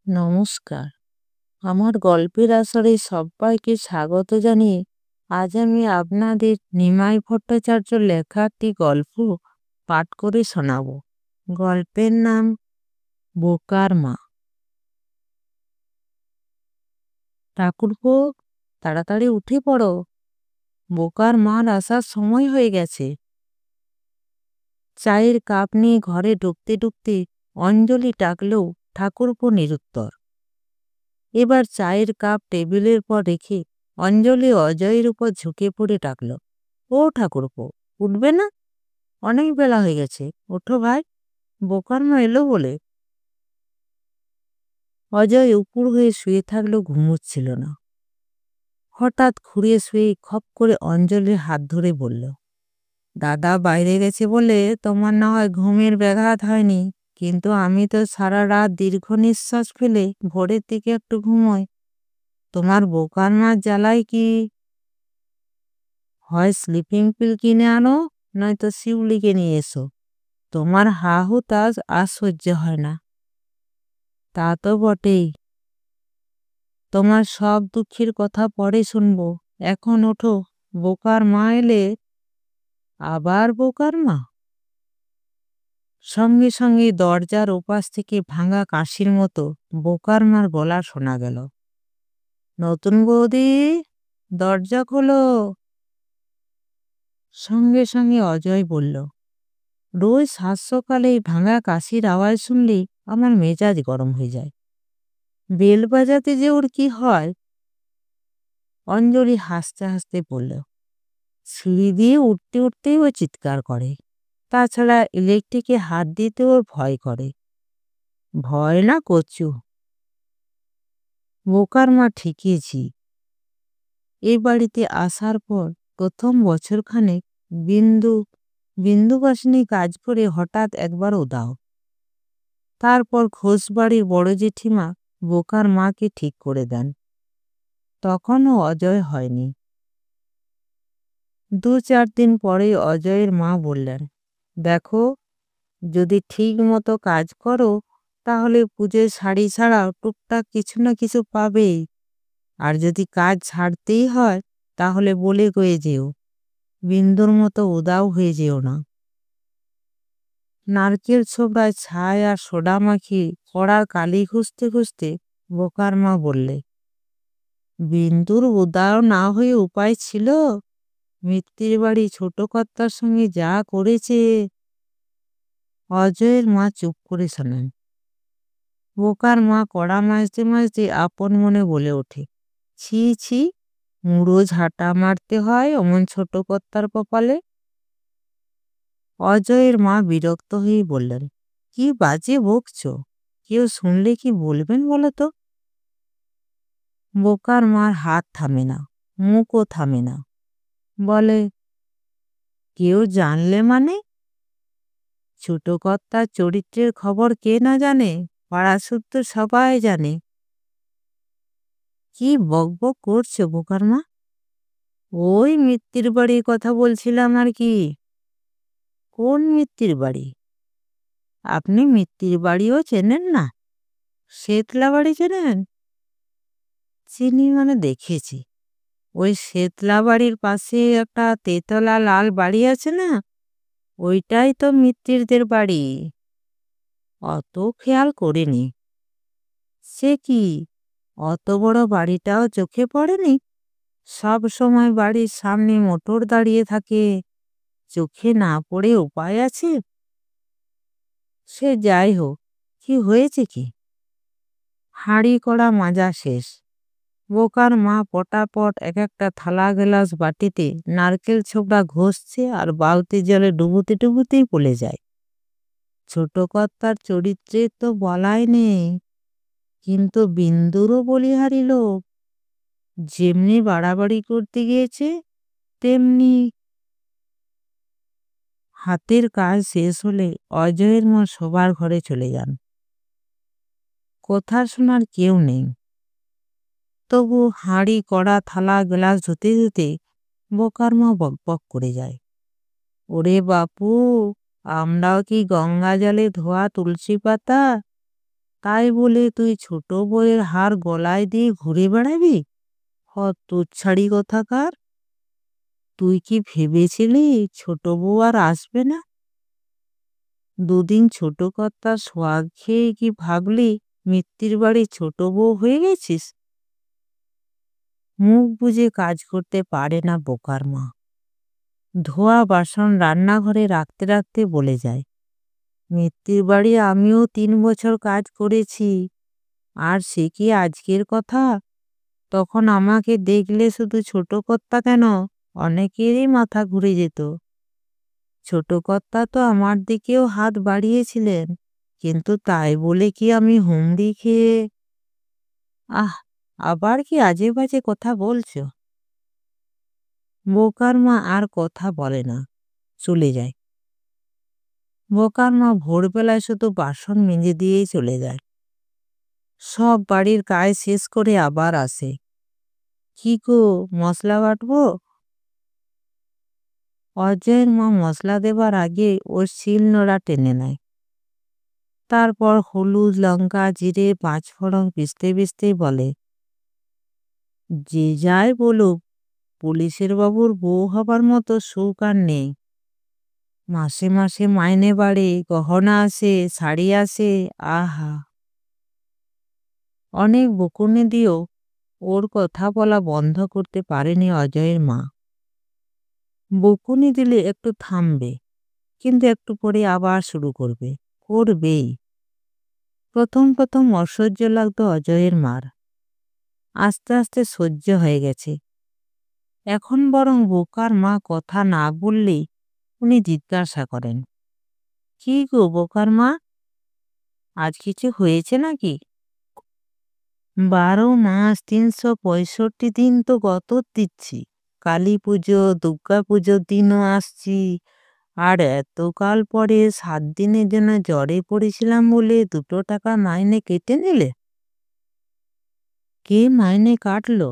নমস্কার। আমার গল্পের আসরে সবাইকে স্বাগত জানিয়ে আজ আমি আপনাদের নিমাই ভট্টাচার্যর লেখা একটি গল্প পাঠ করে শোনাব। গল্পের নাম বোকার মা। ঠাকুরপো, তাড়াতাড়ি উঠে পড়ো, বোকার মার আসার সময় হয়ে গেছে। চায়ের কাপ নিয়ে ঘরে ঢুকতে ঢুকতে অঞ্জলি ডাকলেও ঠাকুরপো নিরুত্তর। এবার চায়ের কাপ টেবিলের পর রেখে অঞ্জলি অজয়ের উপর ঝুঁকে পড়ে ডাকল, ও ঠাকুরপো, উঠবে না? অনেক বেলা হয়ে গেছে, ওঠো ভাই, বোকার মা এলো বলে। অজয় উপুর হয়ে শুয়ে থাকলেও ঘুমোচ্ছিল না। হঠাৎ ঘুরিয়ে শুয়ে খপ করে অঞ্জলির হাত ধরে বলল, দাদা বাইরে গেছে বলে তোমার না হয় ঘুমের ব্যাঘাত হয়নি, কিন্তু আমি তো সারা রাত দীর্ঘ নিঃশ্বাস ফেলে ভোরের দিকে একটু ঘুমোই। তোমার বোকার মার জ্বালায় কি হয় স্লিপিং পিল কিনে আনো, নয়তো শিউলিকে নিয়ে এসো। তোমার হা হুতাশ আর সহ্য হয় না। তা তো বটেই, তোমার সব দুঃখের কথা পরে শুনবো, এখন ওঠো, বোকার মা এলে। আবার বোকার মা? সঙ্গে সঙ্গে দরজার ওপাশ থেকে ভাঙা কাশির মতো বোকার মার গলা শোনা গেল, নতুন বৌদি, দরজা খোলো। সঙ্গে সঙ্গে অজয় বলল, রোজ সাত সকালে এই ভাঙা কাশির আওয়াজ শুনলেই আমার মেজাজ গরম হয়ে যায়। বেল বাজাতে যে ওর কি হয়? অঞ্জলি হাসতে হাসতে বলল, সিঁড়ি দিয়ে উঠতে উঠতেই ও চিৎকার করে। তাছাড়া ইলেকট্রিকে হাত দিতে ওর ভয় করে। ভয় না কচু। বোকার মা ঠিকইছি। এই বাড়িতে আসার পর প্রথম বছরখানেক বিন্দুবাসিনী কাজ করে হঠাৎ একবার উদাও। তারপর ঘোষবাড়ির বড় জেঠিমা বোকার মাকে ঠিক করে দেন। তখনও অজয় হয়নি। 2-4 দিন পরেই অজয়ের মা বললেন, দেখো, যদি ঠিক মতো কাজ করো তাহলে পুজোর শাড়ি ছাড়াও টুকটাক কিছু না কিছু পাবেই। আর যদি কাজ ছাড়তেই হয় তাহলে বলে গয়ে যেও, বিন্দুর মতো উদাও হয়ে যেও না। নারকেল ছোবড়ায় ছাই আর সোডা মাখিয়ে কড়ার কালি খুঁজতে খুঁজতে বোকার মা বললে, বিন্দুর উদাও না হয়ে উপায় ছিল? মিত্তির বাড়ি ছোট কর্তার সঙ্গে যা করেছে। অজয়ের মা চুপ করে শোনেন। বোকার মা কড়া মাজতে মাজতে আপন মনে বলে ওঠে, ছি ছি, মুড়ো ঝাঁটা মারতে হয় অমন ছোট কর্তার কপালে। অজয়ের মা বিরক্ত হয়ে বললেন, কি বাজে বকছ, কেউ শুনলে কি বলবেন বলো তো? বোকার মার হাত থামে না, মুখও থামে না। বলে, কেউ জানলে মানে? ছোট কর্তার চরিত্রের খবর কে না জানে? পাড়া শুদ্ধ সবাই জানে। কি বকবক করছো বোকার মা? ওই মিত্তির বাড়ির কথা বলছিলাম আর কি। কোন মিত্তির বাড়ি? আপনি মিত্তির বাড়িও চেনেন না? শেতলা বাড়ি চেনেন? চিনি মানে দেখেছি। ওই শেতলা বাড়ির পাশে একটা তেতলা লাল বাড়ি আছে না, ওইটাই তো মিত্তিরদের বাড়ি। অত খেয়াল করিনি। সে কি, অত বড় বাড়িটাও চোখে পড়েনি? সব সময় বাড়ির সামনে মোটর দাঁড়িয়ে থাকে, চোখে না পড়ে উপায় আছে? সে যাই হোক, কি হয়েছে কি? হাঁড়ি কড়া মাজা শেষ। বোকার মা পটাপট এক একটা থালা গ্লাস বাটিতে নারকেল ছোবড়া ঘষছে আর বালতি জলে ডুবুতে ডুবুতেই পড়ে যায়। ছোট কর্তার চরিত্রে তো বলাই নেই, কিন্তু বিন্দুরও বলিহারি লোক। যেমনি বাড়াবাড়ি করতে গিয়েছে তেমনি। হাতের কাজ শেষ হলে অজয়ের মা শোবার ঘরে চলে যান। কথা শোনার কেউ নেই। তবু হাঁড়ি কড়া থালা গ্লাস ধুতে ধুতে বোকার মা বকবক করে যায়, ওরে বাপু, আমরাও কি গঙ্গা জলে ধোয়া তুলসী পাতা? তাই বলে তুই ছোট বউয়ের হার গলায় দিয়ে ঘুরে বেড়াবি? হতচ্ছাড়ি কোথাকার! তুই কি ভেবেছিলি ছোট বউ আর আসবে না? দুদিন ছোট কর্তার সোয়াগ খেয়ে কি ভাবলি মিত্তির বাড়ি ছোট বউ হয়ে গেছিস? মুখ বুজে কাজ করতে পারে না বোকার মা। ধোয়া বাসন রান্নাঘরে রাখতে রাখতে বলে যায়, মিত্তির বাড়ি আমিও 3 বছর কাজ করেছি। আর সে কি আজকের কথা? তখন আমাকে দেখলে শুধু ছোট কর্তা কেন, অনেকেরই মাথা ঘুরে যেত। ছোট কর্তা তো আমার দিকেও হাত বাড়িয়েছিলেন, কিন্তু তাই বলে কি আমি হুমড়ি খেয়ে... আহ, আবার কি আজে বাজে কথা বলছো? বোকার মা আর কথা বলে না, চলে যায়। বোকার মা ভোরবেলায় শুধু বাসন মেজে দিয়েই চলে যায়। সব বাড়ির কাজ শেষ করে আবার আসে। কি গো, মশলা বাটবো? অজয়ের মা মশলা দেবার আগে ওর শিলনোড়া টেনে নেয়। তারপর হলুদ, লঙ্কা, জিরে, পাঁচফোড়ন পিষতে পিষতেই বলে, যে যাই বলুক, পুলিশের বাবুর বউ হবার মতো সুখ আর নেই। মাসে মাসে মাইনে বাড়ে, গহনা আসে, শাড়ি আসে, আহা! অনেক বকুনি দিয়েও ওর কথা বলা বন্ধ করতে পারেনি অজয়ের মা। বকুনি দিলে একটু থামবে, কিন্তু একটু পরে আবার শুরু করবে, করবেই। প্রথম প্রথম অসহ্য লাগতো অজয়ের মার, আস্তে আস্তে সহ্য হয়ে গেছে। এখন বরং বোকার মা কথা না বললেই উনি জিজ্ঞাসা করেন, কি গো বোকার মা, আজ কিছু হয়েছে নাকি? 12 মাস 365 দিন তো গত দিচ্ছি, কালী পুজো, দুর্গা পুজোর দিনও আসছি, আর এতকাল পরে 7 দিনের জন্য জ্বরে পড়েছিলাম বলে 2 টাকা মাইনে কেটে নিলে? কে মাইনে কাটলো?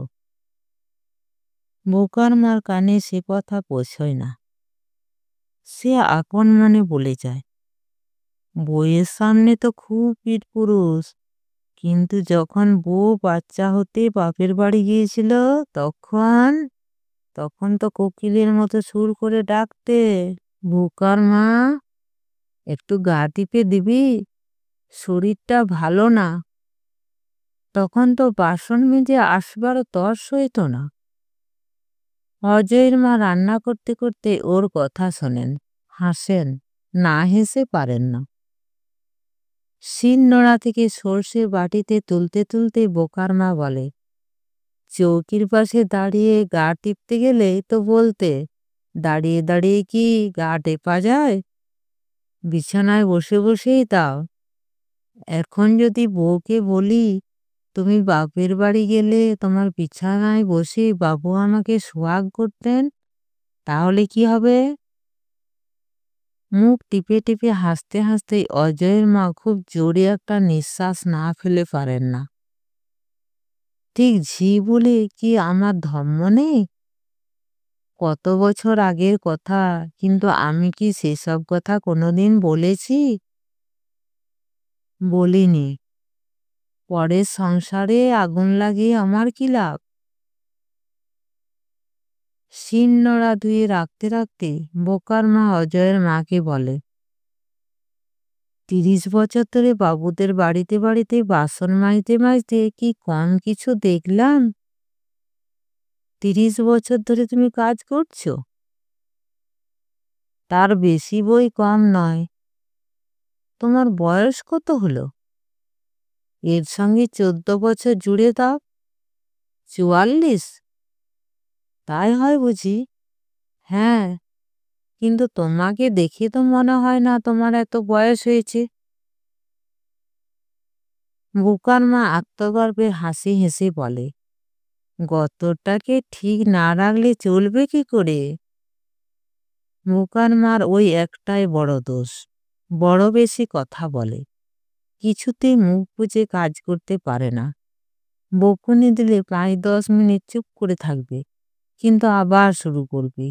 বোকার মার কানে সে কথা পৌঁছয় না। সে আপন মনে বলে যায়, বউয়ের সামনে তো খুব পুরুষ, কিন্তু যখন বউ বাচ্চা হতে বাপের বাড়ি গিয়েছিল, তখন তখন তো কোকিলের মতো সুর করে ডাকতে, বোকার মা, একটু গা টিপে দিবি, শরীরটা ভালো না। তখন তো বাসন মেজে আসবারও তর সইত না। অজয়ের মা রান্না করতে করতে ওর কথা শোনেন, হাসেন, না হেসে পারেন না। শিলনোড়া থেকে সর্ষে বাটিতে তুলতে তুলতে বোকার মা বলে, চৌকির পাশে দাঁড়িয়ে গা টিপতে গেলে তো বলতে, দাঁড়িয়ে দাঁড়িয়ে কি গা টেপা যায়? বিছানায় বসে বসেই দাও। এখন যদি বউকে বলি, তুমি বাপের বাড়ি গেলে তোমার বিছানায় বসে বাবু আমাকে সোহাগ করতেন, তাহলে কি হবে? মুখ টিপে টিপে হাসতে হাসতে অজয়ের মা খুব জোরে একটা নিঃশ্বাস না ফেলে পারেন না। ঠিক ঝি বলে কি আমার ধর্ম নেই? কত বছর আগের কথা, কিন্তু আমি কি সেসব কথা কোনোদিন বলেছি? বলিনি। পরের সংসারে আগুন লাগিয়ে আমার কি লাভ? শিলনোড়া ধুয়ে রাখতে রাখতে বোকার মা অজয়ের মাকে বলে, 30 বছর ধরে বাবুদের বাড়িতে বাড়িতে বাসন মাজতে মাজতে কি কম কিছু দেখলাম? 30 বছর ধরে তুমি কাজ করছো, তার বেশি বই কম নয়। তোমার বয়স কত হলো? এর সঙ্গে 14 বছর জুড়ে দাও, 44। তাই হয় বুঝি? হ্যাঁ, কিন্তু তোমাকে দেখে তো মনে হয় না তোমার এত বয়স হয়েছে। বোকার মা আত্মগর্বে হাসি হেসে বলে, গতটাকে ঠিক না রাখলে চলবে কি করে? বোকার মার ওই একটাই বড় দোষ, বড় বেশি কথা বলে, কিছুতেই মুখ বুজে কাজ করতে পারে না। বকুনি দিলে প্রায় 10 মিনিট চুপ করে থাকবে, কিন্তু আবার শুরু করবে।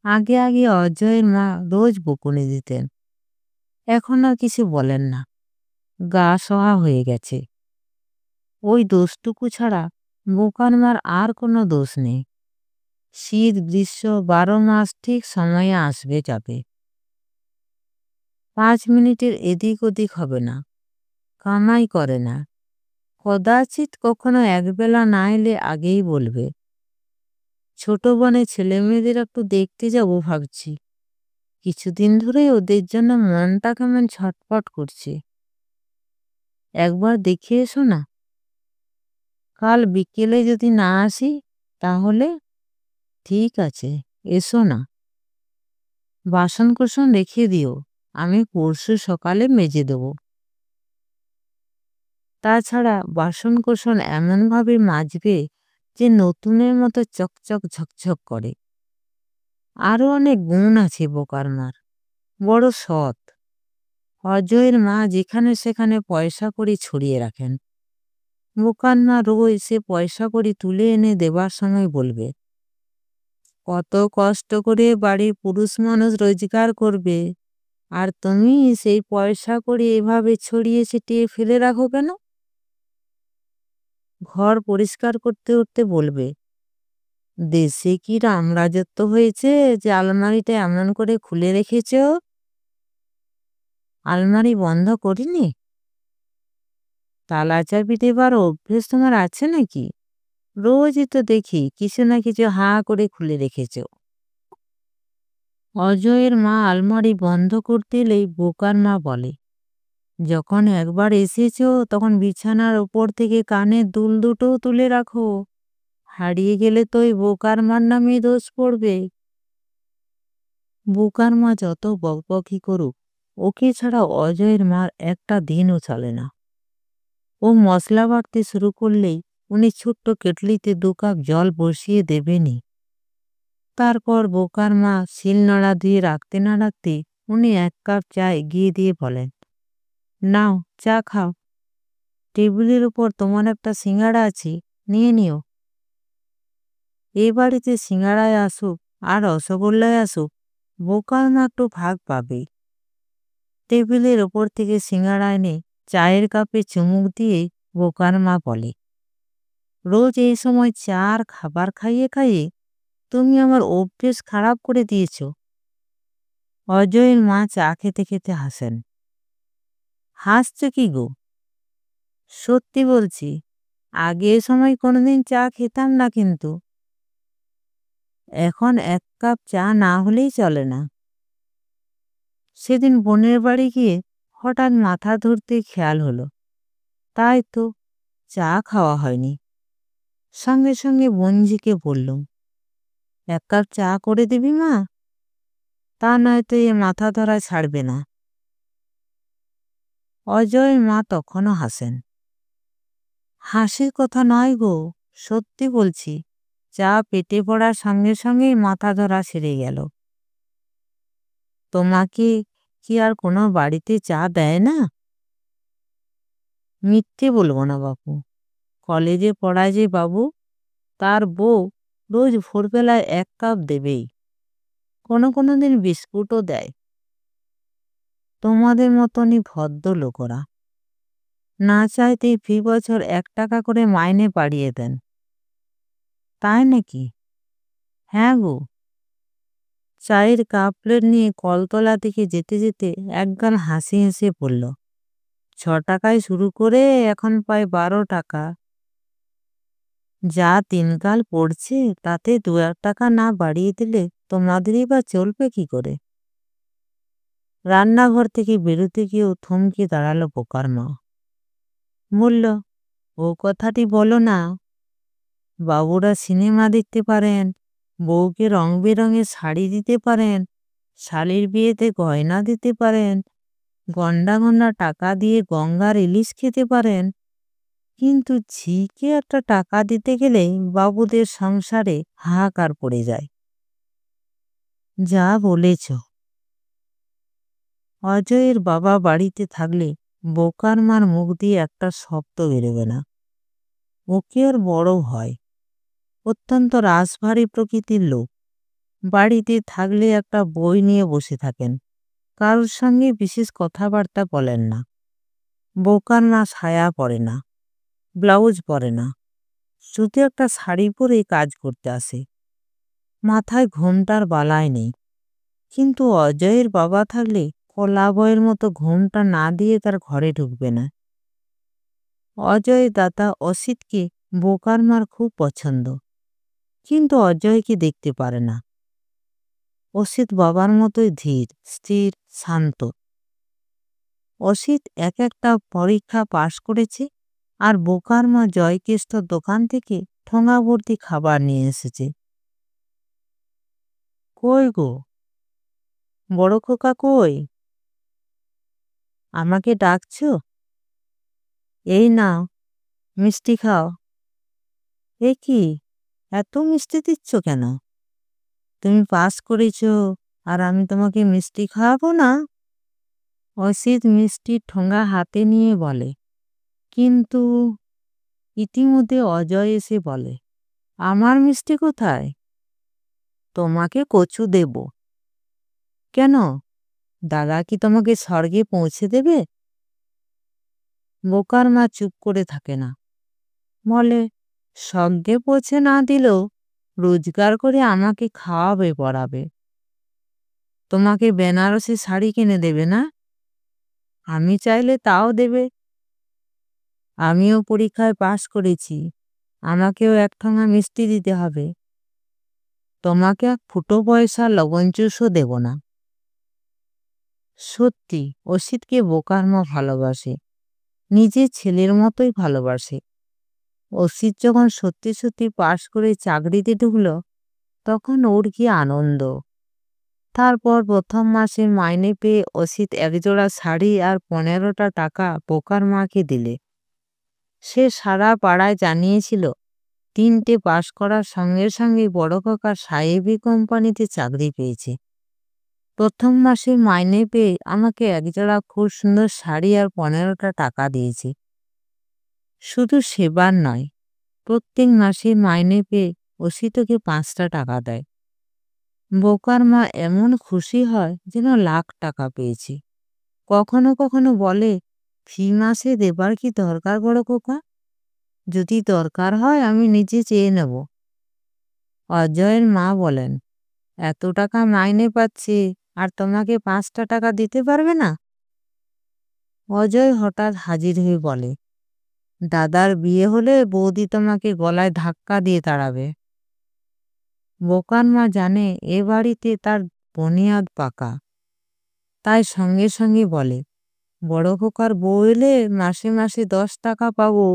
আগে আগে অজয়ের মা রোজ বকুনি দিতেন, এখন আর কিছু বলেন না। গা সহা হয়ে গেছে। ওই দোষটুকু ছাড়া বোকার মার আর কোনো দোষ নেই। শীত গ্রীষ্ম 12 মাস ঠিক সময়ে আসবে যাবে। 5 মিনিটের এদিক ওদিক হবে না। কামাই করে না। কদাচিৎ কখনো একবেলা না এলে আগেই বলবে। ছোট বোনে ছেলেমেয়েদের একটু দেখতে যাব ভাবছি। কিছুদিন ধরেই ওদের জন্য মনটা কেমন ছটফট করছে। একবার দেখে এসো না। কাল বিকেলে যদি না আসি তাহলে? ঠিক আছে, এসো না। বাসনকোসন রেখে দিও, আমি পরশু সকালে মেজে দেব। তাছাড়া বাসনকোসন এমনভাবে মাজবে যে নতুনের মতো চকচক ঝকঝক করে। আরও অনেক গুণ আছে বোকার মার। বড় সৎ। অজয়ের মা যেখানে সেখানে পয়সা কড়ি ছড়িয়ে রাখেন। বোকার মা রোজ সে পয়সা কড়ি তুলে এনে দেবার সময় বলবে, কত কষ্ট করে বাড়ির পুরুষ মানুষ রোজগার করবে, আর তুমি সেই পয়সা কড়ি এভাবে ছড়িয়ে ছিটিয়ে ফেলে রাখো কেন? ঘর পরিষ্কার করতে উঠতে বলবে, দেশে কি রামরাজত্ব হয়েছে যে আলমারিটা এমন করে খুলে রেখেছ? আলমারি বন্ধ করিনি? তালা চাবি দেবার অভ্যেস তোমার আছে নাকি? রোজই তো দেখি কিছু না কিছু হাঁ করে খুলে রেখেছ। অজয়ের মা আলমারি বন্ধ করতে এলেই বোকার মা বলে, যখন একবার এসেছো তখন বিছানার ওপর থেকে কানের দুল দুটোও তুলে রাখো। হারিয়ে গেলে তো ওই বোকার মার নামে দোষ পড়বে। বোকার মা যত বকবকি করুক, ওকে ছাড়া অজয়ের মার একটা দিনও চলে না। ও মশলা বাটতে শুরু করলেই উনি ছোট্ট কেটলিতে 2 কাপ জল বসিয়ে দেবেনই। তারপর বোকার মা শিলনোড়া দিয়ে রাখতে না রাখতে উনি 1 কাপ চা এগিয়ে দিয়ে বলেন, নাও চা খাও। টেবিলের উপর তোমার একটা সিঙ্গাড়া আছে, নিয়ে নিও। এ বাড়িতে সিঙ্গাড়ায় আসুক আর রসগোল্লায় আসুক, বোকার মা একটু ভাগ পাবেই। টেবিলের ওপর থেকে সিঙ্গাড়া এনে চায়ের কাপে চুমুক দিয়ে বোকার মা বলে, রোজ এই সময় চা আর খাবার খাইয়ে খাইয়ে তুমি আমার অভ্যেস খারাপ করে দিয়েছ। অজয়ের মা চা খেতে খেতে হাসেন। হাসছ কি গো? সত্যি বলছি, আগে এ সময় কোনোদিন চা খেতাম না, কিন্তু এখন 1 কাপ চা না হলেই চলে না। সেদিন বোনের বাড়ি গিয়ে হঠাৎ মাথা ধরতে খেয়াল হলো, তাই তো চা খাওয়া হয়নি। সঙ্গে সঙ্গে বোনঝিকে বললুম, 1 কাপ চা করে দিবি মা? তা নয়তো এ মাথা ধরা ছাড়বে না। অজয়ের মা তখনও হাসেন। হাসির কথা নয় গো, সত্যি বলছি, চা পেটে পড়ার সঙ্গে সঙ্গেই মাথা ধরা সেরে গেল। তোমাকে কি আর কোনো বাড়িতে চা দেয় না? মিথ্যে বলবো না বাপু। কলেজে পড়ায় যে বাবু, তার বউ রোজ ভোরবেলায় 1 কাপ দেবেই। কোনো দিন বিস্কুটও দেয়। তোমাদের মতনই ভদ্র লোকরা। না চাইতেই ফি বছর 1 টাকা করে মাইনে বাড়িয়ে দেন। তাই নাকি? হ্যাঁ গো। চায়ের কাপ প্লেট নিয়ে কলতলা দিকে যেতে যেতে একগাল হাসি হেসে পড়ল, 6 টাকায় শুরু করে এখন পায় 12 টাকা। যা দিনকাল পড়ছে তাতে 2-1 টাকা না বাড়িয়ে দিলে তোমাদেরই বা চলবে কি করে? রান্নাঘর থেকে বেরোতে গিয়েও থমকে দাঁড়ালো বোকার মা। বলল, ও কথাটি বলো না। বাবুরা সিনেমা দেখতে পারেন, বউকে রং বেরঙের শাড়ি দিতে পারেন, শালির বিয়েতে গয়না দিতে পারেন, গন্ডা গন্ডা টাকা দিয়ে গঙ্গার ইলিশ খেতে পারেন, কিন্তু ঝিকে একটা টাকা দিতে গেলেই বাবুদের সংসারে হাহাকার পড়ে যায়। যা বলেছ। অজয়ের বাবা বাড়িতে থাকলে বোকার মার মুখ দিয়ে একটা শব্দ বেরোবে না। ওকে ওর বড় হয়। অত্যন্ত রাশভারী প্রকৃতির লোক। বাড়িতে থাকলে একটা বই নিয়ে বসে থাকেন, কারোর সঙ্গে বিশেষ কথাবার্তা বলেন না। বোকার মা সায়া পরে না, ব্লাউজ পরে না, শুধু একটা শাড়ি পরে কাজ করতে আসে। মাথায় ঘোমটার বালাই নেই। কিন্তু অজয়ের বাবা থাকলে কলা বইয়ের মতো ঘোমটা না দিয়ে তার ঘরে ঢুকবে না। অজয় দাদা অসিতকে বোকার মার খুব পছন্দ, কিন্তু অজয়কে দেখতে পারে না। অসিত বাবার মতোই ধীর, স্থির, শান্ত। অসিত এক একটা পরীক্ষা পাশ করেছে, আর বোকার মা জয়কেষ্টর দোকান থেকে ঠোঙা ভর্তি খাবার নিয়ে এসেছে। কই গো, বড় খোকা কই? আমাকে ডাকছো? এই নাও, মিষ্টি খাও। এ কি, এত মিষ্টি দিচ্ছ কেন? তুমি পাস করেছ আর আমি তোমাকে মিষ্টি খাওয়াবো না? অসিত মিষ্টির ঠোঙা হাতে নিয়ে বলে। কিন্তু ইতিমধ্যে অজয় এসে বলে, আমার মিষ্টি কোথায়? তোমাকে কচু দেব। কেন, দাদা কি তোমাকে স্বর্গে পৌঁছে দেবে? বোকার মা চুপ করে থাকে না, বলে, স্বর্গে পৌঁছে না দিলেও রোজগার করে আমাকে খাওয়াবে পড়াবে। তোমাকে বেনারসি শাড়ি কিনে দেবে না? আমি চাইলে তাও দেবে। আমিও পরীক্ষায় পাশ করেছি, আমাকেও এক ঠোঙা মিষ্টি দিতে হবে। তোমাকে এক ফুটো পয়সা লবণ চুষও দেব না। সত্যি অসিতকে বোকার মা ভালোবাসে, নিজের ছেলের মতোই ভালোবাসে। অসিত যখন সত্যি সত্যি পাশ করে চাকরিতে ঢুকলো, তখন ওর কি আনন্দ। তারপর প্রথম মাসে মাইনে পেয়ে অসিত একজোড়া শাড়ি আর 15টা টাকা বোকার মাকে দিলে। সে সারা পাড়ায় জানিয়েছিল 3টে পাশ করার সঙ্গে সঙ্গে বড় কাকা সাহেবী কোম্পানিতে চাকরি পেয়েছে। প্রথম মাসে মাইনে পেয়ে আমাকে একজোড়া খুব সুন্দর শাড়ি আর 15টা টাকা দিয়েছে। শুধু সেবার নয়, প্রত্যেক মাসে মাইনে পেয়ে অসিতকে 5টা টাকা দেয়। বোকার মা এমন খুশি হয় যেন লাখ টাকা পেয়েছে। কখনো কখনো বলে, ফি মাসে দেবার কি দরকার বড় খোকা? যদি দরকার হয় আমি নিজে চেয়ে নেব। অজয়ের মা বলেন, এত টাকা মাইনে পাচ্ছে আর তোমাকে 5টা টাকা দিতে পারবে না? অজয় হঠাৎ হাজির হয়ে বলে, দাদার বিয়ে হলে বৌদি তোমাকে গলায় ধাক্কা দিয়ে তাড়াবে। বোকার মা জানে এ বাড়িতে তার বুনিয়াদ পাকা, তাই সঙ্গে সঙ্গে বলে, বড় খোকার বউ এলে মাসে মাসে 10 টাকা পাবো।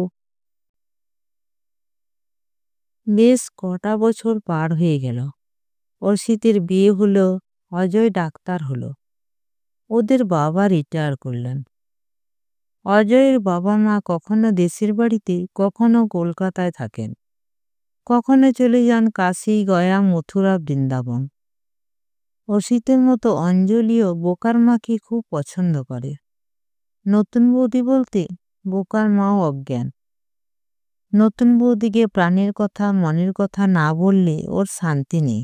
বেশ কটা বছর পার হয়ে গেল। অসিতের বিয়ে হলো, অজয় ডাক্তার হলো, ওদের বাবা রিটায়ার করলেন। অজয়ের বাবা মা কখনো দেশের বাড়িতে, কখনো কলকাতায় থাকেন, কখনো চলে যান কাশী, গয়া, মথুরা, বৃন্দাবন। অসিতের মতো অঞ্জলিও বোকার মাকে খুব পছন্দ করে। নতুন বৌদি বলতে বোকার মাও অজ্ঞান। নতুন বৌদিকে প্রাণের কথা, মনের কথা না বললে ওর শান্তি নেই।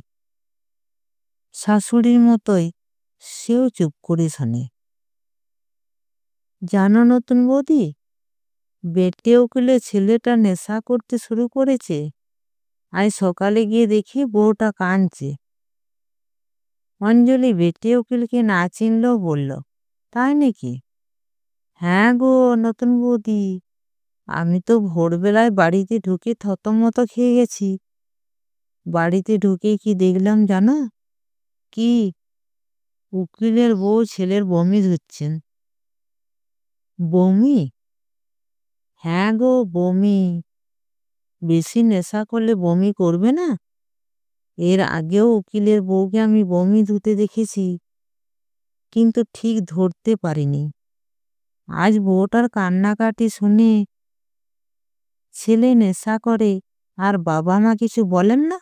শাশুড়ির মতোই সেও চুপ করে শোনে। জানো নতুন বৌদি, বেটে উকিলে ছেলেটা নেশা করতে শুরু করেছে। আজ সকালে গিয়ে দেখি বউটা কাঁদছে। অঞ্জলি বেটে উকিলকে না চিনলেও বলল, তাই নাকি? হ্যাঁ গো নতুন বৌদি, আমি তো ভোরবেলায় বাড়িতে ঢুকে থতমত খেয়ে গেছি। বাড়িতে ঢুকে কি দেখলাম জানো? কি? উকিলের বউ ছেলের বমি ধুচ্ছেন। বমি? হ্যাঁ গো বমি। বেশি নেশা করলে বমি করবে না? এর আগেও উকিলের বউকে আমি বমি ধুতে দেখেছি, কিন্তু ঠিক ধরতে পারিনি। আজ বউটার কান্নাকাটি শুনে। ছেলে নেশা করে আর বাবা মা কিছু বলেন না?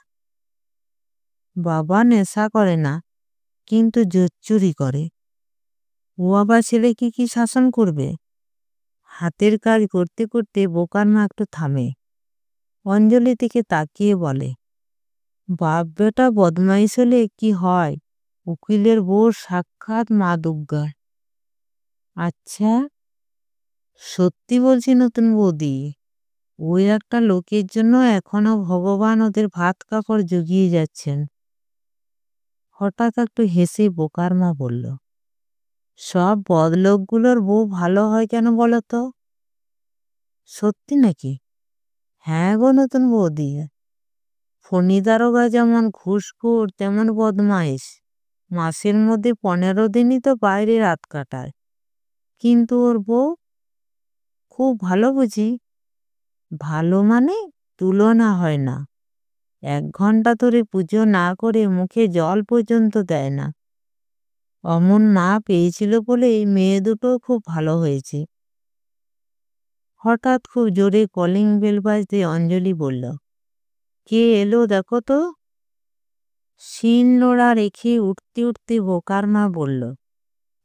বাবা নেশা করে না, কিন্তু জোচ্চুরি করে। ও আবার ছেলেকে কি শাসন করবে? হাতের কাজ করতে করতে বোকার মা একটু থামে। অঞ্জলি থেকে তাকিয়ে বলে, বাপ বেটা বদমাইশ হলে কি হয়, উকিলের বউ সাক্ষাৎ মা দুর্গা। আচ্ছা, সত্যি বলছি নতুন বৌদি, ওই একটা লোকের জন্য এখনো ভগবান ওদের ভাত কাপড় জুগিয়ে যাচ্ছেন। হঠাৎ একটু হেসে বোকার মা বলল, সব বদলোকগুলোর বউ ভালো হয় কেন বলো তো? সত্যি নাকি? হ্যাঁ গো নতুন বৌদি, ফণি দারোগা যেমন ঘুষখোর তেমন বদমাইশ। মাসের মধ্যে 15 দিনই তো বাইরে রাত কাটায়, কিন্তু ওর বউ খুব ভালো বুঝি। ভালো মানে তুলনা হয় না। 1 ঘন্টা ধরে পুজো না করে মুখে জল পর্যন্ত দেয় না। অমন মা পেয়েছিল বলেই মেয়ে দুটো খুব ভালো হয়েছে। হঠাৎ খুব জোরে কলিং বেল বাজতে অঞ্জলি বলল, কে এলো দেখো তো। শিল নোড়া রেখে উঠতে উঠতে বোকার মা বলল,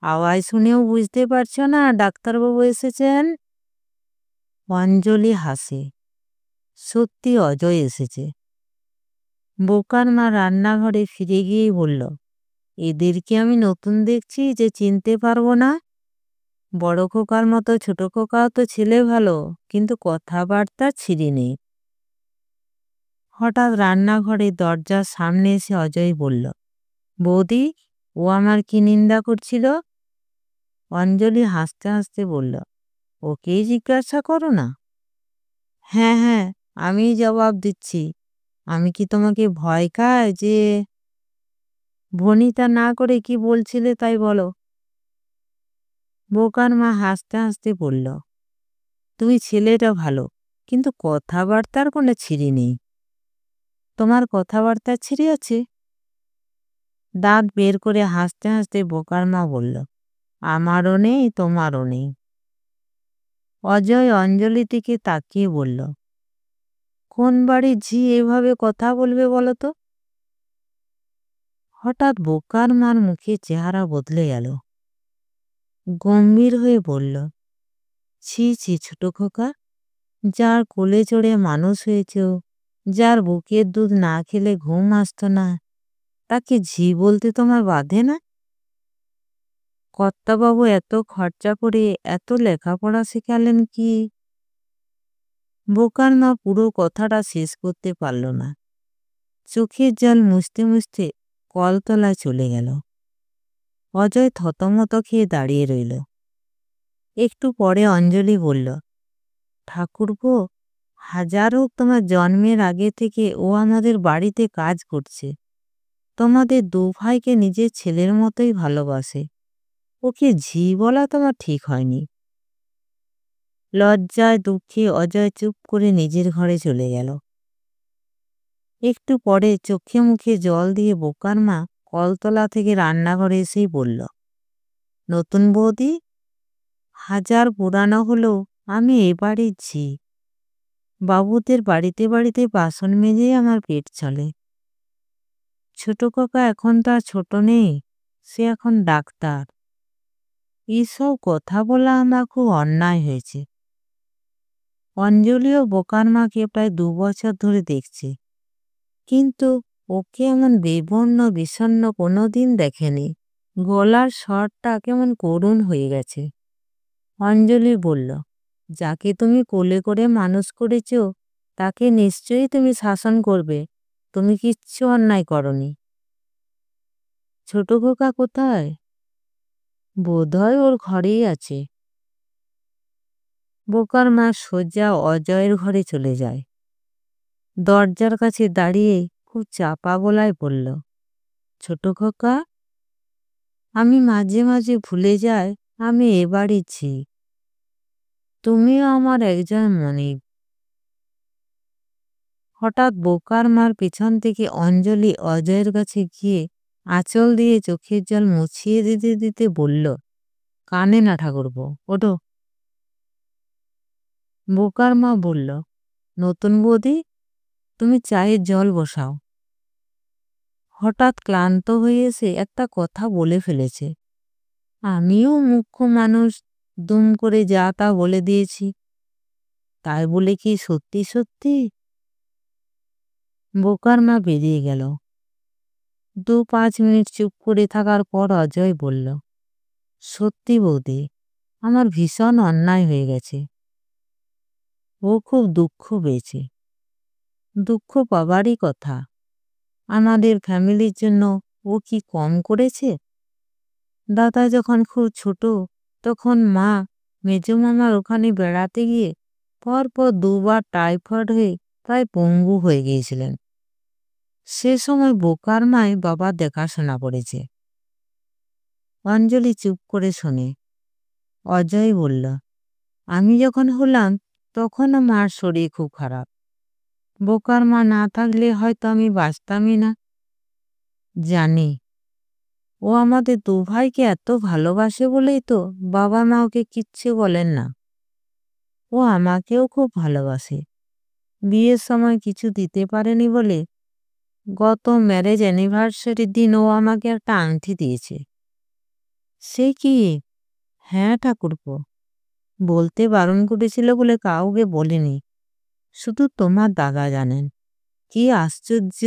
আওয়াজ শুনেও বুঝতে পারছো না ডাক্তারবাবু এসেছেন? অঞ্জলি হাসে, সত্যি অজয় এসেছে। বোকার মা রান্নাঘরে ফিরে গিয়েই বলল, এদেরকে আমি নতুন দেখছি যে চিনতে পারবো না। বড় খোকার মতো ছোট খোকাও তো ছেলে ভালো, কিন্তু কথাবার্তা ছিঁড়ি নেই। হঠাৎ রান্নাঘরে দরজার সামনে এসে অজয় বলল, বৌদি, ও আমার কি নিন্দা করছিল? অঞ্জলি হাসতে হাসতে বলল, ওকেই জিজ্ঞাসা করো না। হ্যাঁ হ্যাঁ, আমি জবাব দিচ্ছি। আমি কি তোমাকে ভয় খাই যে? ভনিতা না করে কি বলছিলে তাই বলো। বোকার মা হাসতে হাসতে বলল, তুমি ছেলেটা ভালো, কিন্তু কথাবার্তার কোনো ছিঁড়ি নেই। তোমার কথাবার্তা ছিঁড়ে আছে? দাঁত বের করে হাসতে হাসতে বোকার মা বলল, আমারও নেই তোমারও নেই। অজয় অঞ্জলি দিকে তাকিয়ে বলল, কোন বাড়ির ঝি এভাবে কথা বলবে বলো তো? হঠাৎ বোকার মার মুখে চেহারা বদলে গেল। গম্ভীর হয়ে বলল, ছি ছি ছোট খোকা, যার কোলে চড়ে মানুষ হয়েছ, যার বুকের দুধ না খেলে ঘুম আসতো না, তাকে ঝি বলতে তোমার বাধে না? কর্তাবাবু এত খরচা করে এত লেখাপড়া শেখালেন কি? বোকার মা পুরো কথাটা শেষ করতে পারল না। চোখের জল মুছতে মুছতে কলতলায় চলে গেল। অজয় থতমত খেয়ে দাঁড়িয়ে রইল। একটু পরে অঞ্জলি বলল, ঠাকুরপো, হাজার হোক তোমার জন্মের আগে থেকে ও আমাদের বাড়িতে কাজ করছে। তোমাদের দু ভাইকে নিজের ছেলের মতোই ভালোবাসে। ওকে ঝি বলা তোমার ঠিক হয়নি। লজ্জায় দুঃখে অজয় চুপ করে নিজের ঘরে চলে গেল। একটু পরে চোখে মুখে জল দিয়ে বোকার মা কলতলা থেকে রান্নাঘরে এসেই বলল, নতুন বৌদি, হাজার পুরানো হলেও আমি এ বাড়ির ঝি। বাবুদের বাড়িতে বাড়িতে বাসন মেজেই আমার পেট চলে। ছোট কাকা এখন তো আর ছোট নেই, সে এখন ডাক্তার। এইসব কথা বলা আমার খুব অন্যায় হয়েছে। অঞ্জলিও বোকার মাকে প্রায় 2 বছর ধরে দেখছে, কিন্তু ওকে এমন বিবর্ণ বিষণ্ণ কোনোদিন দেখেনি। গলার স্বরটা কেমন করুণ হয়ে গেছে। অঞ্জলি বলল, যাকে তুমি কোলে করে মানুষ করেছ তাকে নিশ্চয়ই তুমি শাসন করবে। তুমি কিচ্ছু অন্যায় করনি। ছোট খোকা কোথায়? বোধহয় ওর ঘরেই আছে। বোকার মা সোজা অজয়ের ঘরে চলে যায়। দরজার কাছে দাঁড়িয়ে খুব চাপা গলায় বলল, ছোট খোকা, আমি মাঝে মাঝে ভুলে যাই আমি এ বাড়ির ঝি। তুমিও আমার একজন মনিব। হঠাৎ বোকার মার পিছন থেকে অঞ্জলি অজয়ের কাছে গিয়ে আঁচল দিয়ে চোখের জল মুছিয়ে দিতে দিতে বলল, কানে না ঠাকুরপো, ওঠো। বোকার মা বলল, নতুন বৌদি, তুমি চায়ের জল বসাও। হঠাৎ ক্লান্ত হয়ে এসে একটা কথা বলে ফেলেছে। আমিও মুখ্য মানুষ, দুম করে যা তা বলে দিয়েছি। তাই বলে কি সত্যি সত্যি? বোকার মা বেরিয়ে গেল। 2-5 মিনিট চুপ করে থাকার পর অজয় বলল, সত্যি বৌদি, আমার ভীষণ অন্যায় হয়ে গেছে। ও খুব দুঃখ পেয়েছে। দুঃখ পাবারই কথা। আমাদের ফ্যামিলির জন্য ও কি কম করেছে? দাদা যখন খুব ছোট তখন মা মেজো মামার ওখানে বেড়াতে গিয়ে পরপর দুবার টাইফয়েড হয়ে প্রায় পঙ্গু হয়ে গিয়েছিলেন। সে সময় বোকার মায় বাবার দেখাশোনা করেছে। অঞ্জলি চুপ করে শোনে। অজয় বলল, আমি যখন হলাম তখনও মার শরীর খুব খারাপ। বোকার মা না থাকলে হয়তো আমি বাঁচতামই না। জানি ও আমাদের দু ভাইকে এত ভালোবাসে বলেই তো বাবা মা ওকে কিচ্ছু বলেন না। ও আমাকেও খুব ভালোবাসে। বিয়ের সময় কিছু দিতে পারেনি বলে গত ম্যারেজ অ্যানিভার্সারির দিন ও আমাকে একটা আংটি দিয়েছে। সে কি? হ্যাঁ ঠাকুরপো, বলতে বারণ করেছিল বলে কাউকে বলিনি, শুধু তোমার দাদা জানেন। কি আশ্চর্য!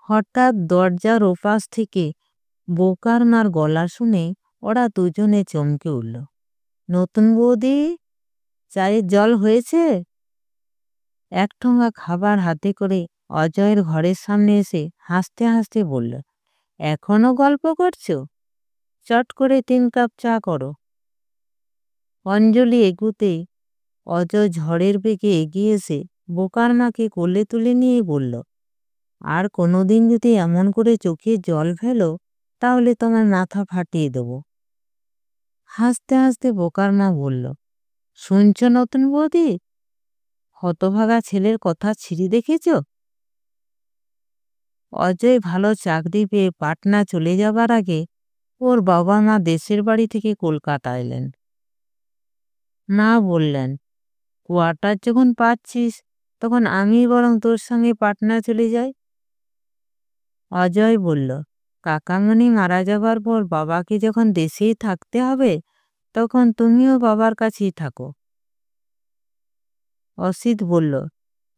হঠাৎ দরজার ওপাশ থেকে বোকার মার গলা শুনে ওরা দুজনে চমকে উঠল। নতুন বৌদি, চায়ের জল হয়েছে? এক ঠোঙা খাবার হাতে করে অজয়ের ঘরের সামনে এসে হাসতে হাসতে বলল, এখনো গল্প করছো? চট করে 3 কাপ চা করো। অঞ্জলি এগুতে অজয় ঝড়ের বেগে এগিয়ে এসে বোকার মাকে কোলে তুলে নিয়ে বলল, আর কোনোদিন যদি এমন করে চোখে জল ফেলো তাহলে তোমার মাথা ফাটিয়ে দেব। হাসতে হাসতে বোকার মা বলল, শুনছ নতুন বৌদি, হতভাগা ছেলের কথা ছিঁড়ি দেখেছ? অজয় ভালো চাকরি পেয়ে পাটনা চলে যাবার আগে ওর বাবা মা দেশের বাড়ি থেকে কলকাতা এলেন। মা বললেন, কোয়ার্টার যখন পাচ্ছিস তখন আমি বরং তোর সঙ্গে পাটনা চলে যাই। অজয় বলল, কাকামণি মারা যাবার পর বাবাকে যখন দেশেই থাকতে হবে তখন তুমিও বাবার কাছেই থাকো। অসিত বলল,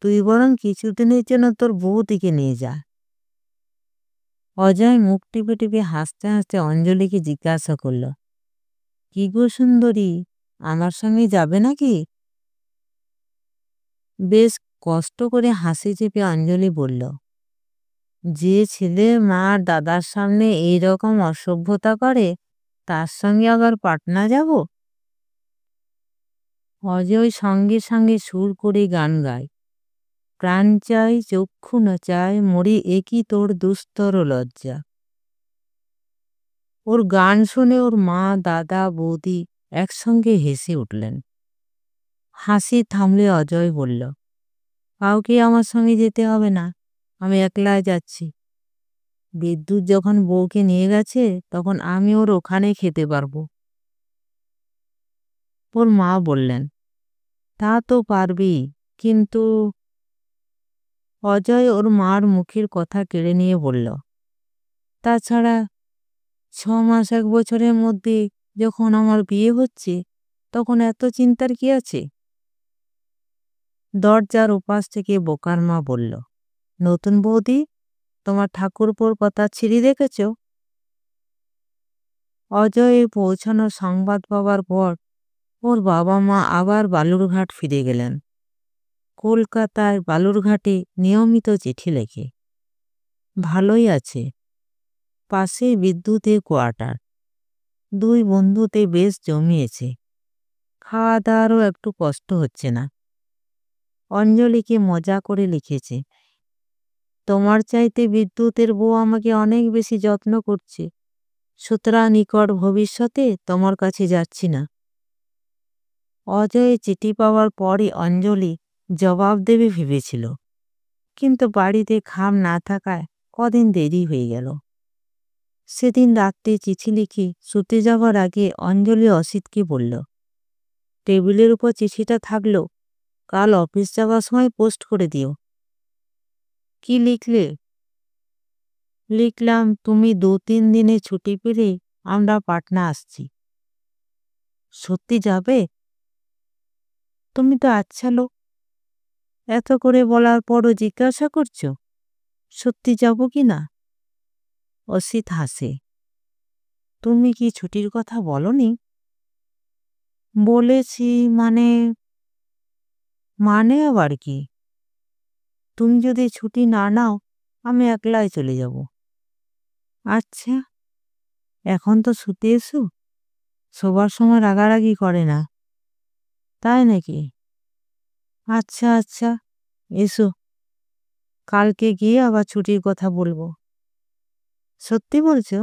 তুই বরং কিছুদিনের জন্য তোর বউদিকে নিয়ে যা। অজয় মুখ টিপে টিপে হাসতে হাসতে অঞ্জলিকে জিজ্ঞাসা করল, কি গো সুন্দরী, আমার সঙ্গে যাবে নাকি? বেশ কষ্ট করে হাসি চেপে অঞ্জলি বলল, যে ছেলে মা আর দাদার সামনে এইরকম অসভ্যতা করে তার সঙ্গে আবার পাটনা যাব? অজয় সঙ্গে সঙ্গে সুর করে গান গায়, প্রাণ চাই চক্ষু না চায় মরি একই তোর দুস্তর লজ্জা। ওর গান শুনে ওর মা দাদা বৌদি একসঙ্গে হেসে উঠলেন। হাসি থামলে অজয় বলল, কাউকে আমার সঙ্গে যেতে হবে না, আমি একলাই যাচ্ছি। বিদ্যুৎ যখন বউকে নিয়ে গেছে তখন আমি ওর ওখানে খেতে পারবো। ওর মা বললেন, তা তো পারবি, কিন্তু। অজয় ওর মার মুখের কথা কেড়ে নিয়ে বলল, তাছাড়া 6 মাস 1 বছরের মধ্যে যখন আমার বিয়ে হচ্ছে তখন এত চিন্তার কি আছে? দরজার ওপাশ থেকে বোকার মা বলল, নতুন বৌদি, তোমার ঠাকুরপোর কথা ছিঁড়ি দেখেছ? অজয়ে পৌঁছানোর সংবাদ পাওয়ার পর ওর বাবা মা আবার বালুরঘাট ফিরে গেলেন। কলকাতায় বালুরঘাটে নিয়মিত চিঠি লেখে, ভালোই আছে, পাশে বিদ্যুতের কোয়ার্টার, 2 বন্ধুতে বেশ জমিয়েছে, খাওয়া দাওয়ারও একটু কষ্ট হচ্ছে না। অঞ্জলিকে মজা করে লিখেছে, তোমার চাইতে বিদ্যুতের বউ আমাকে অনেক বেশি যত্ন করছে, সুতরাং নিকট ভবিষ্যতে তোমার কাছে যাচ্ছি না। অজয় চিঠি পাওয়ার পরই অঞ্জলি জবাব দেবে ভেবেছিল, কিন্তু বাড়িতে খাম না থাকায় কদিন দেরি হয়ে গেল। সেদিন রাত্রে চিঠি লিখে শুতে যাবার আগে অঞ্জলি অসিতকে বলল, টেবিলের উপর চিঠিটা থাকলো, কাল অফিস যাওয়ার সময় পোস্ট করে দিও। কি লিখলে? লিখলাম, তুমি 2-3 দিনে ছুটি পেলে আমরা পাটনা আসছি। সত্যি যাবে? তুমি তো আচ্ছা লোক, এত করে বলার পরও জিজ্ঞাসা করছো সত্যি যাব কি না? অসিত হাসে, তুমি কি ছুটির কথা বলনি? বলেছি মানে মানে আবার কি? তুমি যদি ছুটি না নাও আমি একলাই চলে যাব। আচ্ছা, এখন তো শুতে এসো। শোবার সময় রাগারাগি করে না। তাই নাকি? আচ্ছা, আচ্ছা, এসো। কালকে গিয়ে আবার ছুটির কথা বলবো। সত্যি বলছো?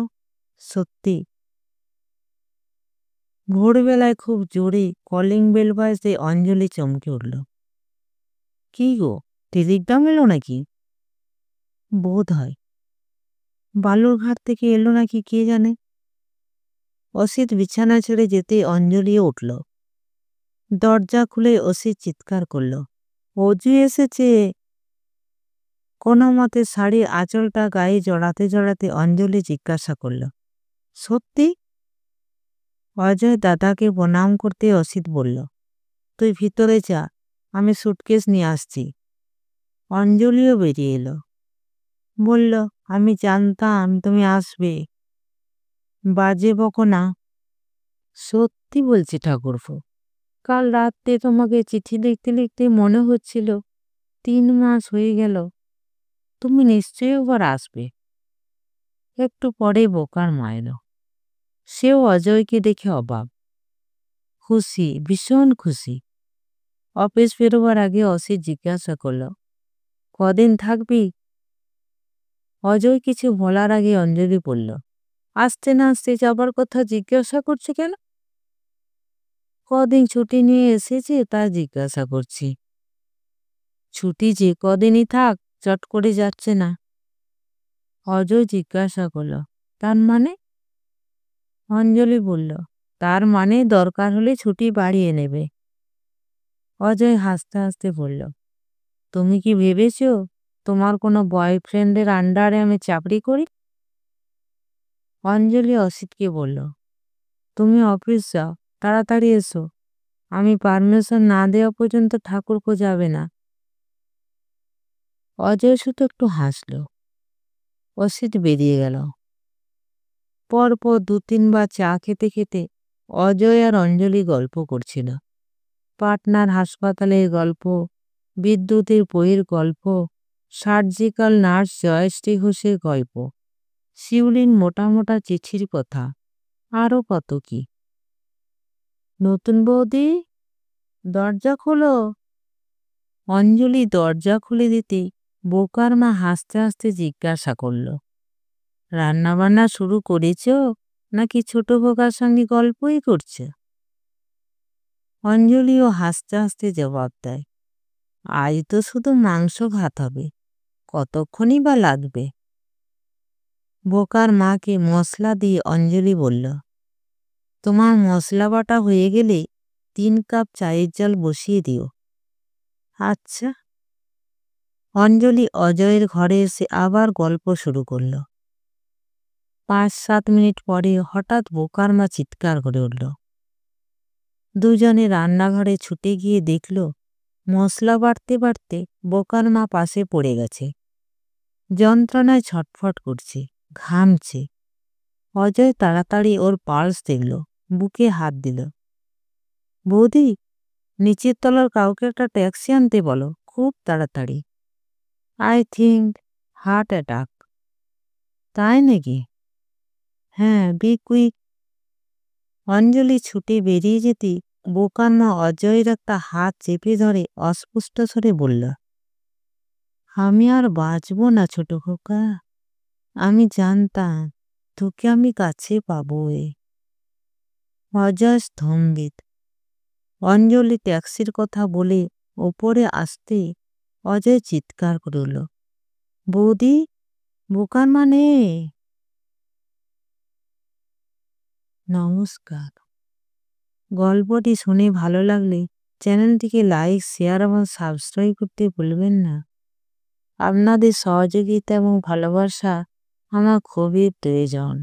সত্যি। ভোরবেলায় খুব জোরে কলিং বেল বাজতে অঞ্জলি চমকে উঠল। কি গো, টেলিগ্রাম এলো নাকি? বোধ হয়। বালুরঘাট থেকে এলো নাকি কে জানে। অসিত বিছানা ছেড়ে যেতে অঞ্জলিও উঠল। দরজা খুলে অসিত চিৎকার করল, অজু এসেছে। কোনো মতে শাড়ির আঁচলটা গায়ে জড়াতে জড়াতে অঞ্জলি জিজ্ঞাসা করল, সত্যি? অজয় দাদাকে প্রণাম করতে অসিত বলল, তুই ভিতরে যা, আমি সুটকেস নিয়ে আসছি। অঞ্জলিও বেরিয়ে এলো। বলল, আমি জানতাম তুমি আসবে। বাজে বকো না। সত্যি বলছি ঠাকুরপো, কাল রাতে তোমাকে চিঠি লিখতে লিখতে মনে হচ্ছিল 3 মাস হয়ে গেল, তুমি নিশ্চয়ই আবার আসবে। একটু পরে বোকার মা এলো। সেও অজয়কে দেখে অবাক, খুশি, ভীষণ খুশি। অফিস বেরোবার আগে অসিত জিজ্ঞাসা করল, কদিন থাকবি? অজয় কিছু বলার আগে অঞ্জলি বলল, আসতে না আসতে যাবার কথা জিজ্ঞাসা করছে কেন? কদিন ছুটি নিয়ে এসেছে তা জিজ্ঞাসা করছি। ছুটি যে কদিনই থাক, চট করে যাচ্ছে না। অজয় জিজ্ঞাসা করল, তার মানে? অঞ্জলি বলল, তার মানে দরকার হলে ছুটি বাড়িয়ে নেবে। অজয় হাসতে হাসতে বলল, তুমি কি ভেবেছ তোমার কোনো বয়ফ্রেন্ডের আন্ডারে আমি চাকরি করি? অঞ্জলি অসিতকে বলল, তুমি অফিস যাও, তাড়াতাড়ি এসো। আমি পারমিশন না দেওয়া পর্যন্ত ঠাকুরপো যাবে না। অজয় শুধু একটু হাসল। অসিত বেরিয়ে গেল। পরপর 2-3 বার চা খেতে খেতে অজয় আর অঞ্জলি গল্প করছিল। পাটনার হাসপাতালের গল্প, বিদ্যুতের বইয়ের গল্প, সার্জিক্যাল নার্স জয়শ্রী ঘোষের গল্প, শিউলির মোটা মোটা চিঠির কথা, আরও কত কি। নতুন বৌদি, দরজা খোলো। অঞ্জলি দরজা খুলে দিতে বোকার মা হাসতে হাসতে জিজ্ঞাসা করল, রান্নাবান্না শুরু করেছ নাকি ছোট খোকার সঙ্গে গল্পই করছে? অঞ্জলিও হাসতে হাসতে জবাব দেয়, আজ তো শুধু মাংস ভাত হবে, কতক্ষণই বা লাগবে। বোকার মাকে মশলা দিয়ে অঞ্জলি বলল, তোমার মশলা বাটা হয়ে গেলে 3 কাপ চায়ের জল বসিয়ে দিও। আচ্ছা। অঞ্জলি অজয়ের ঘরে এসে আবার গল্প শুরু করল। 5-7 মিনিট পরে হঠাৎ বোকার মা চিৎকার করে উঠল। দুজনে রান্নাঘরে ছুটে গিয়ে দেখল মশলা বাটতে বাটতে বোকার মা পাশে পড়ে গেছে। যন্ত্রণায় ছটফট করছে, ঘামছে। অজয় তাড়াতাড়ি ওর পালস দেখল, বুকে হাত দিল। বৌদি, নিচের তলার কাউকে একটা ট্যাক্সি আনতে বলো, খুব তাড়াতাড়ি। I think heart attack. তাই নাকি? হ্যাঁ, বি কুইক। অঞ্জলি ছুটে বেরিয়ে যেতে বোকার মা অজয়ের একটা হাত চেপে ধরে অস্পষ্ট স্বরে বলল, আমি আর বাঁচব না ছোট খোকা, আমি জানতাম তোকে আমি কাছে পাবো। অজয় স্তম্ভিত। অঞ্জলি ট্যাক্সির কথা বলে ওপরে আসতে অজয় চিৎকার করল, বৌদি, বোকার মা নেই। নমস্কার। গল্পটি শুনে ভালো লাগলে চ্যানেলটিকে লাইক, শেয়ার এবং সাবস্ক্রাইব করতে ভুলবেন না। আপনাদের সহযোগিতা এবং ভালোবাসা আমার খুবই প্রয়োজন।